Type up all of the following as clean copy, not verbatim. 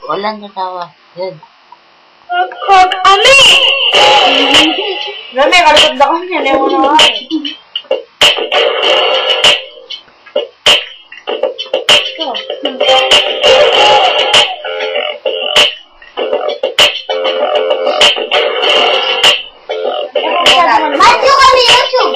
Walang natawa. Yan. Ami! Rami, kalipad na kami. Yan yung mga. Matyo kami, YouTube!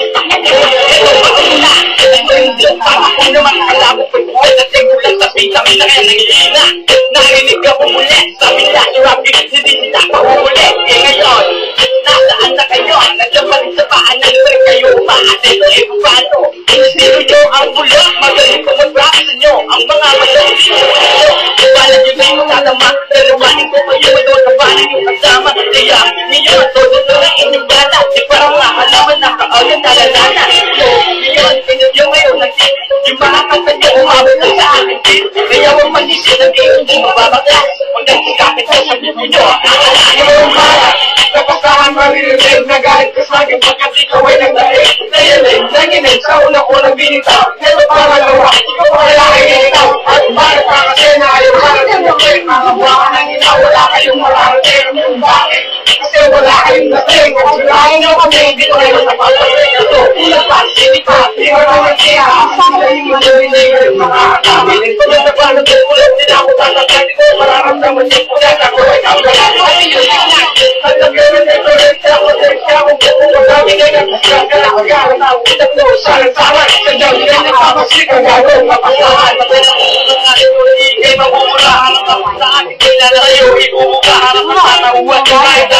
Ako naman alam mo pagdating ko lang sa pita may na kaya nangihina. Narinig ka po muli, sabi niya Rabi, hindi sila mahuli. Eh ngayon, nasaan na kayo? Naglaman sa paan ng pre kayo umaatin. Eh paano? Sino nyo ang bulak? Magaling ko mag-rap sa nyo. Ang mga magaling ko nyo. Bala nyo na yung tatama. Dalawanin ko kayo ito sa bala yung kasama. Kaya ninyo, todo na lang inyong gana. Di parang mahalaman na kaagad nalalana. Ngayon, pinagyo ngayon nagsin. Yung mga kanta nyo umabot na sa akin din. Kaya huwag mag-isip na kayo hindi mababaglas. Huwag nang ikapit sa sabi nyo. Akalain mo yung mara. Kapasahan maririnig na galit ka sa akin pagkat ikaw ay nagdaig. Nayalig, nanginig sa unang-unang binitaw. Pero pangalawa, ikaw pa kaya ay nilitaw. At bakit pa kasi na ayaw harating mo kayo. Mga buwaka ng ina, wala kayong mararating. Bakit? Kasi wala kayong dating. At sirahin nyo kami, hindi ko kayo napapagay. Ito, ulang pa, hindi pa, hindi ko naman siya. Sila yung madalinig ng mga akami. Kung na paano ko ulit, hindi ako tatagay ko. Mararamdaman niyo po yan, ako ay kawalan. At yun lang, at nagkaroon ito rin siya ako din.